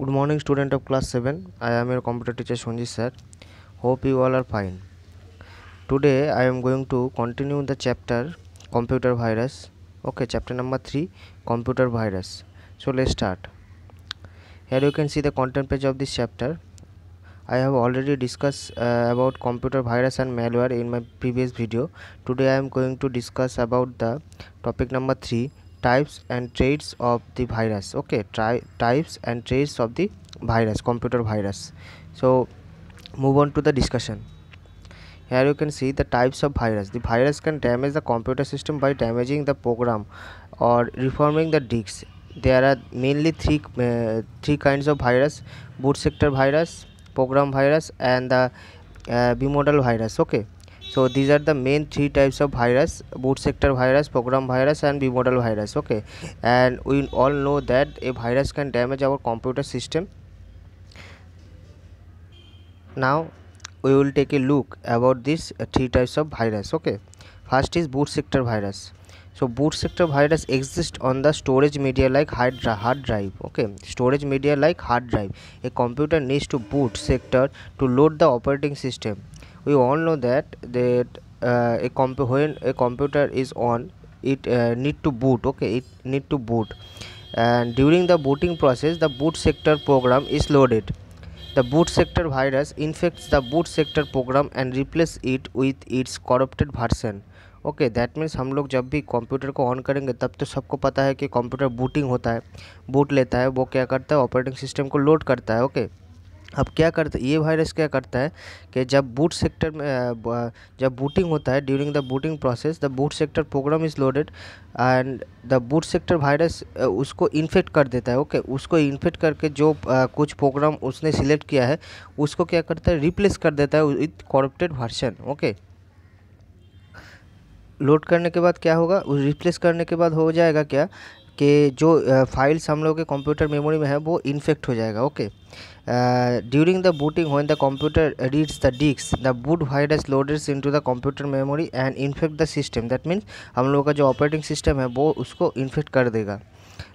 Good morning, student of class 7. I am your computer teacher Sonji sir. Hope you all are fine. Today I am going to continue the chapter computer virus. Okay, chapter number 3 computer virus. So let's start. Here you can see the content page of this chapter. I have already discussed about computer virus and malware in my previous video. Today I am going to discuss about the topic number 3 types and traits of the virus. Okay, types and traits of the virus, computer virus. So move on to the discussion. Here you can see the types of virus. The virus can damage the computer system by damaging the program or reforming the disk. There are mainly three kinds of virus: boot sector virus, program virus, and the bimodal virus. Okay, so these are the main three types of virus: boot sector virus, program virus, and bimodal virus. Okay, and we all know that a virus can damage our computer system. Now we will take a look about these three types of virus. Okay, first is boot sector virus. So boot sector virus exists on the storage media like hard drive. Okay, storage media like hard drive. A computer needs to boot sector to load the operating system. We all know that when a computer is on, it need to boot. Okay, it need to boot, and during the booting process the boot sector program is loaded. The boot sector virus infects the boot sector program and replaces it with its corrupted version. Okay that means हम लोग जब भी computer को on करेंगे तब तो सबको पता है कि कंप्यूटर बूटिंग होता है, बूट लेता है, वो क्या करता है ऑपरेटिंग सिस्टम को लोड करता है. ओके अब क्या करता है ये वायरस, क्या करता है कि जब बूट सेक्टर में जब बूटिंग होता है, during the booting process the boot sector program is loaded and the boot sector virus उसको इन्फेक्ट कर देता है. ओके उसको इन्फेक्ट करके जो कुछ प्रोग्राम उसने सिलेक्ट किया है उसको क्या करता है, रिप्लेस कर देता है with corrupted version. Okay load करने के बाद क्या होगा, उस रिप्लेस करने के बाद हो जाएगा क्या कि जो फाइल्स हम लोग के कंप्यूटर मेमोरी में है वो इन्फेक्ट हो जाएगा. Okay during the booting when the computer reads the disk the boot virus loads into the computer memory and infect the system. That means हम लोग का जो ऑपरेटिंग सिस्टम है वो उसको इन्फेक्ट कर देगा.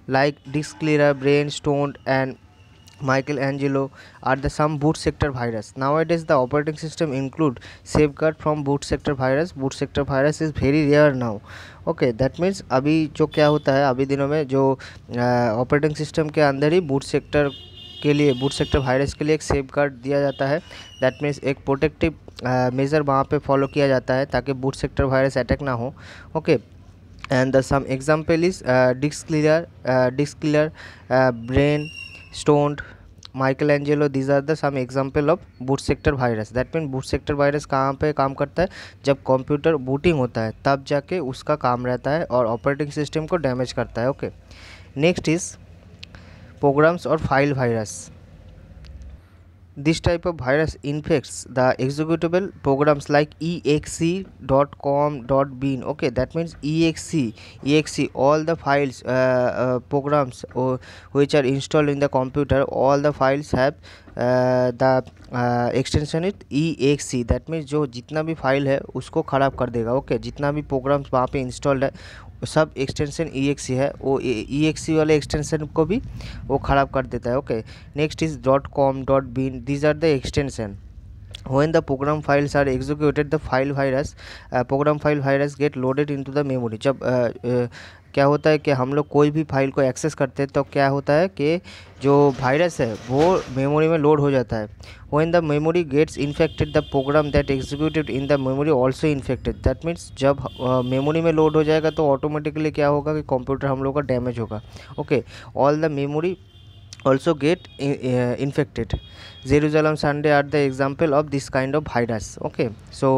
Like disk clear, brain stone and Michelangelo are the some boot sector virus. Nowadays the operating system include safeguard from boot sector virus. Boot sector virus is very rare now. Okay that means अभी जो क्या होता है, अभी दिनों में जो operating system के अंदर ही बूट सेक्टर के लिए, बूट सेक्टर वायरस के लिए एक सेफगार्ड दिया जाता है. दैट मीन्स एक प्रोटेक्टिव मेजर वहाँ पे फॉलो किया जाता है ताकि बूट सेक्टर वायरस अटैक ना हो. Okay and the some example is disk clear, brain stoned, Michelangelo. These are the some example of boot sector virus. That means boot sector virus कहाँ पे काम करता है, जब कंप्यूटर बूटिंग होता है तब जाके उसका काम रहता है और ऑपरेटिंग सिस्टम को डैमेज करता है. ओके नेक्स्ट इज प्रोग्राम्स और file virus. This type of virus infects the executable programs like exe.com.bin. Okay that means exe all the files, programs which are installed in the computer, all the files have the extension it exe. that means जो जितना भी file है उसको ख़राब कर देगा. Okay जितना भी प्रोग्राम्स वहाँ पे इंस्टॉल्ड है सब एक्सटेंशन exe है, वो exe वाले एक्सटेंशन को भी वो ख़राब कर देता है. Okay next is .com.bin. these are the extension. When the program files are executed the program file virus get loaded into the memory. जब क्या होता है कि हम लोग कोई भी फाइल को एक्सेस करते हैं तो क्या होता है कि जो वायरस है वो मेमोरी में लोड हो जाता है. When the memory gets infected the program that executed in the memory also infected. that means जब मेमोरी में लोड हो जाएगा तो ऑटोमेटिकली क्या होगा कि कंप्यूटर हम लोग का डैमेज होगा. Okay all the memory also get infected. Jerusalem Sunday are the example of this kind of virus. Okay so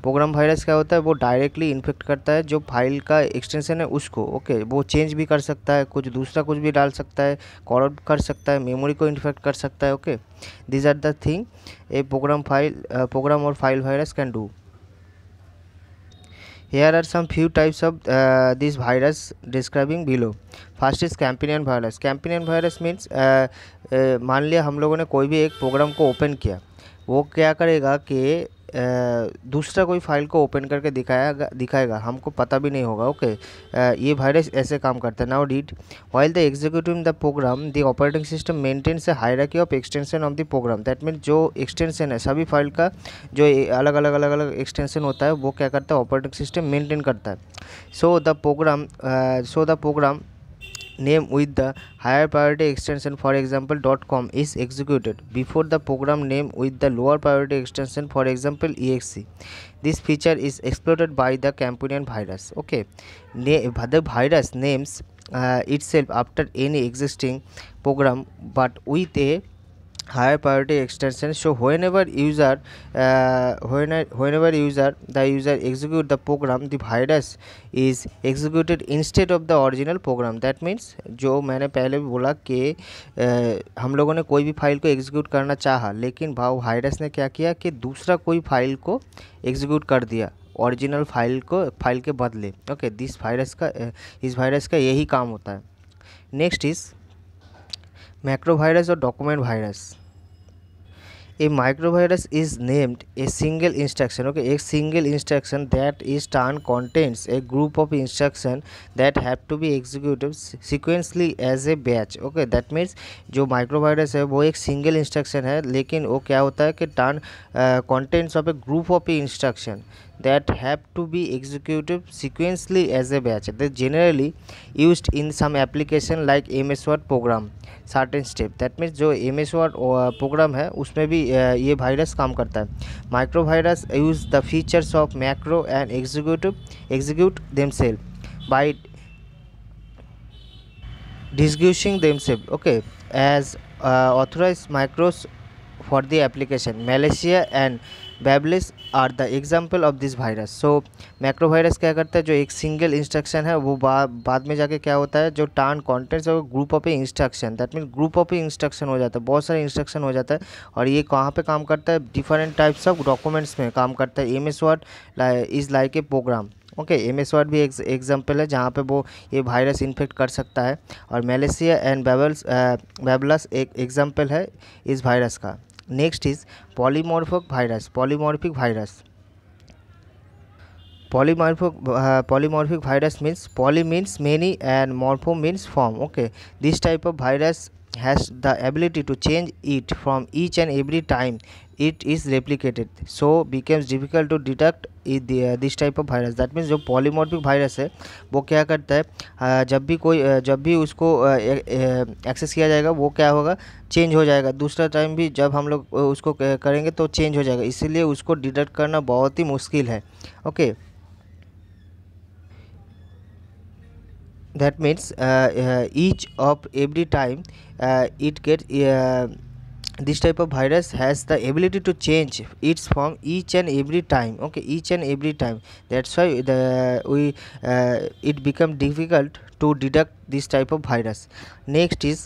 program virus क्या होता है, वो डायरेक्टली इन्फेक्ट करता है जो फाइल का एक्सटेंशन है उसको. ओके वो चेंज भी कर सकता है, कुछ दूसरा कुछ भी डाल सकता है, करप्ट कर सकता है, मेमोरी को इन्फेक्ट कर सकता है. Okay these are the thing a program or file virus can do. Here are some few types of this virus describing below. First is companion virus. Companion virus means मान लिया हम लोगों ने कोई भी एक प्रोग्राम को ओपन किया, वो क्या करेगा कि दूसरा कोई फाइल को ओपन करके दिखाएगा, हमको पता भी नहीं होगा। ओके, ये वायरस ऐसे काम करता है। Now read, while the executing the program the operating system maintains a hierarchy of extension of the program. That means जो एक्सटेंशन है सभी फाइल का, जो अलग अलग एक्सटेंशन होता है वो क्या करता है, ऑपरेटिंग सिस्टम मेंटेन करता है। So the program name with the higher priority extension, for example .com, is executed before the program name with the lower priority extension, for example exe. This feature is exploited by the companion virus. Okay, the virus names itself after any existing program but with a higher priority extension. So whenever user the user execute the program, the virus is executed instead of the original program. That means जो मैंने पहले भी बोला कि हम लोगों ने कोई भी फाइल को एग्जीक्यूट करना चाहा, लेकिन वायरस ने क्या किया कि दूसरा कोई फाइल को एग्जीक्यूट कर दिया ओरिजिनल फाइल के बदले। ओके, इस वायरस का यही काम होता है। नेक्स्ट इज मैक्रोवायरस और document virus. A microvirus is named a single instruction. Okay, a single instruction that is turned contains a group of instruction that have to be executed sequentially as a batch. Okay, that means जो microvirus है वो एक single instruction है, लेकिन वो क्या होता है कि turn contents of a group of instruction that have to be executed sequentially as a batch. They generally used in some application like MS Word program certain step. That means जो MS Word program है उसमें भी ये virus काम करता है। Micro virus use the features of macro and execute themselves by disguising themselves, okay, as authorized macros for the application. Malaysia and Bablis are the example of this virus. So macro virus क्या करता है, जो एक single instruction है वो बाद में जाके क्या होता है, जो टर्न कॉन्टेंट्स है वो group of instruction, that mean group of instruction हो जाता है, बहुत सारे इंस्ट्रक्शन हो जाता है। और ये कहाँ पे काम करता है, डिफरेंट टाइप्स ऑफ डॉक्यूमेंट्स में काम करता है। MS Word is like a program. Okay, MS Word भी एग्जाम्पल है जहाँ पे वो ये वायरस इन्फेक्ट कर सकता है। और मलेशिया एंड बेबलस एक एग्जाम्पल है इस वायरस का। Next is polymorphic virus. Polymorphic virus means poly means many and morpho means form. Okay, this type of virus has the ability to change it from each and every time it is replicated, so becomes difficult to detect this type of virus. That means जो polymorphic virus है वो क्या करता है, जब भी उसको access किया जाएगा वो क्या होगा, चेंज हो जाएगा। दूसरा टाइम भी जब हम लोग उसको करेंगे तो चेंज हो जाएगा, इसीलिए उसको डिटेक्ट करना बहुत ही मुश्किल है। Okay, that means each of every time it gets this type of virus has the ability to change its form each and every time. Okay, each and every time, that's why it become difficult to detect this type of virus. Next is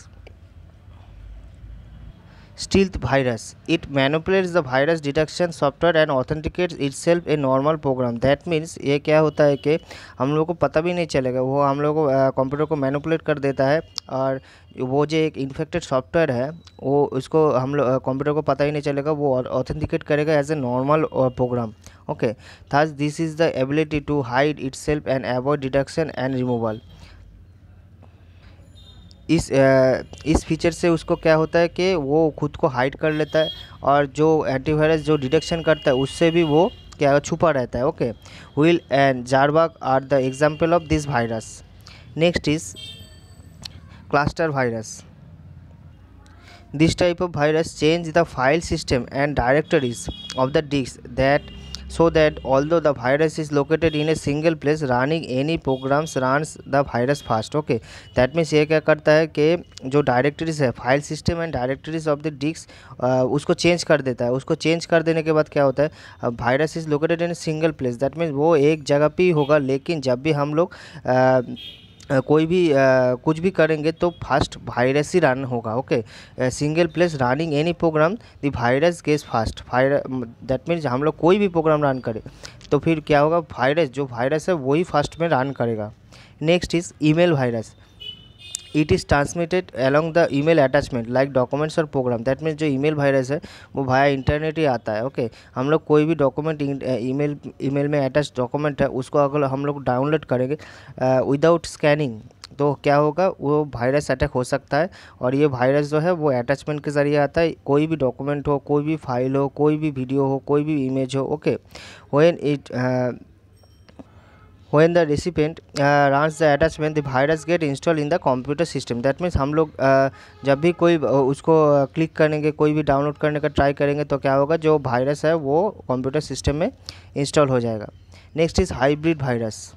stealth virus. It manipulates the virus detection software and authenticates itself a normal program. That means ये क्या होता है कि हम लोगों को पता भी नहीं चलेगा, वो हम लोग को कंप्यूटर को मैनिपुलेट कर देता है, और वो जो एक इन्फेक्टेड सॉफ्टवेयर है वो उसको हम लोग कंप्यूटर को पता ही नहीं चलेगा, वो ऑथेंटिकेट करेगा as a normal program. Okay, thus this is the ability to hide itself and avoid detection and removal. इस फीचर से उसको क्या होता है कि वो खुद को हाइड कर लेता है, और जो एंटीवायरस जो डिटेक्शन करता है उससे भी वो क्या छुपा रहता है। Okay, wheel and jarbug are the example of this virus. Next is cluster virus. This type of virus change the file system and directories of the disk so that although the virus is located in a single place, running any programs runs the virus first. Okay, that means ये क्या करता है कि जो directories है, file system and directories of the disk उसको change कर देता है। उसको चेंज कर देने के बाद क्या होता है, virus is located in single place, that means वो एक जगह पे ही होगा, लेकिन जब भी हम लोग कोई भी कुछ भी करेंगे तो फर्स्ट वायरस ही रन होगा। Okay, single place running any program the virus gets first. That means हम लोग कोई भी प्रोग्राम रन करें तो फिर क्या होगा, जो वायरस है वही फर्स्ट में रन करेगा। Next is email virus. It is transmitted along the email attachment like documents और प्रोग्राम। दैट मीन्स जो ईमेल वायरस है वो भाया इंटरनेट ही आता है। ओके हम लोग कोई भी डॉक्यूमेंट ईमेल में अटैच डॉक्यूमेंट है उसको अगर हम लोग डाउनलोड करेंगे विदाउट स्कैनिंग तो क्या होगा, वो वायरस अटैक हो सकता है। और ये वायरस जो है वो अटैचमेंट के ज़रिए आता है। कोई भी डॉक्यूमेंट हो, कोई भी फाइल हो, कोई भी वीडियो हो, कोई भी इमेज हो। Okay when the recipient runs the attachment the virus get installed in the computer system। that means हम लोग जब भी कोई उसको क्लिक करेंगे, कोई भी डाउनलोड करने का ट्राई करेंगे तो क्या होगा, जो वायरस है वो कंप्यूटर सिस्टम में इंस्टॉल हो जाएगा। Next is hybrid virus.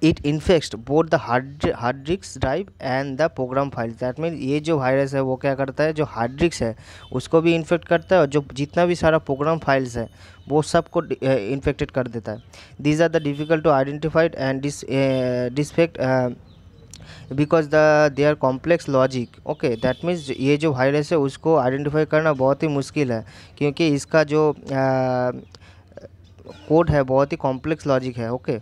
It infect both the hard disk drive and the program file. That mean ये जो वायरस है वो क्या करता है, जो हार्ड डिस्क है उसको भी इन्फेक्ट करता है और जो जितना भी सारा प्रोग्राम फाइल्स है वो सबको इन्फेक्टेड कर देता है। These are the difficult to identified and disinfect because they are complex logic. Okay that means ये जो वायरस है उसको आइडेंटिफाई करना बहुत ही मुश्किल है, क्योंकि इसका जो कोड है बहुत ही कॉम्प्लेक्स लॉजिक है। Okay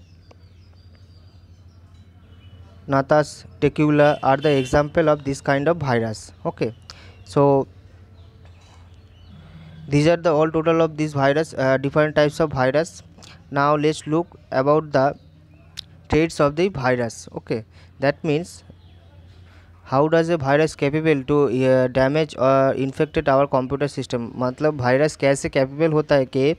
Natas tequila are the example of this kind of virus. Okay, so these are the all total of this virus, different types of virus. Now let's look about the traits of the virus. Okay, that means how does a virus capable to damage or infected our computer system। मतलब virus कैसे capable होता है कि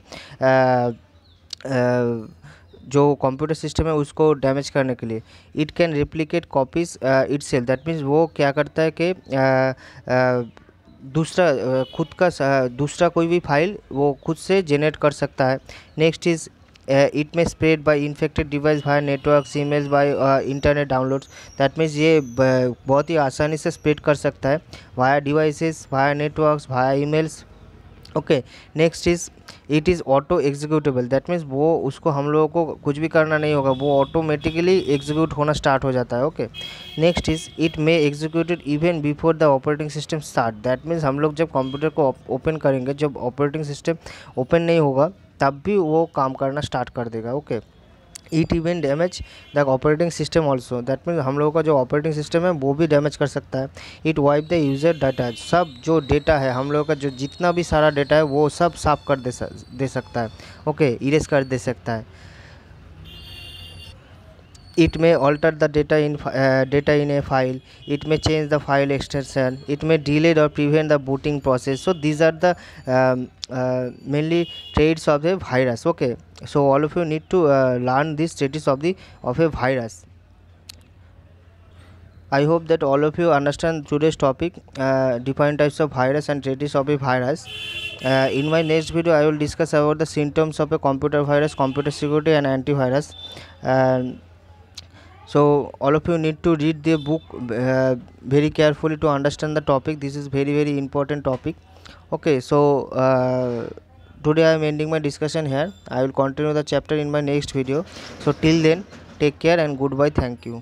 जो computer system है उसको damage करने के लिए। It can replicate copies itself. That means वो क्या करता है कि दूसरा कोई भी फाइल वो खुद से जनरेट कर सकता है। नेक्स्ट इज़ इट में spread by infected device via network, emails by internet downloads. That means ये बहुत ही आसानी से स्प्रेड कर सकता है via devices, via networks, via emails. Okay next is it is auto executable. That means वो उसको हम लोगों को कुछ भी करना नहीं होगा, वो ऑटोमेटिकली एग्जीक्यूट होना स्टार्ट हो जाता है। Okay next is it may executed even before the operating system start. That means हम लोग जब कंप्यूटर को ओपन करेंगे, जब ऑपरेटिंग सिस्टम ओपन नहीं होगा तब भी वो काम करना स्टार्ट कर देगा। Okay it even damage the operating system also. That means हम लोगों का जो ऑपरेटिंग सिस्टम है वो भी डैमेज कर सकता है। It wipe the user data. सब जो डेटा है हम लोगों का, जो जितना भी सारा डेटा है वो सब साफ कर दे सकता है। ओके इरेज कर दे सकता है। it may alter the data in a file, it may change the file extension, it may delay or prevent the booting process. So these are the mainly traits of a virus. Okay, so all of you need to learn these traits of a virus. I hope that all of you understand today's topic, different types of virus and traits of a virus. In my next video I will discuss about the symptoms of a computer virus, computer security and antivirus. So all of you need to read the book very carefully to understand the topic. This is very important topic. Okay, so today I am ending my discussion here. I will continue the chapter in my next video. So till then, take care and goodbye. Thank you.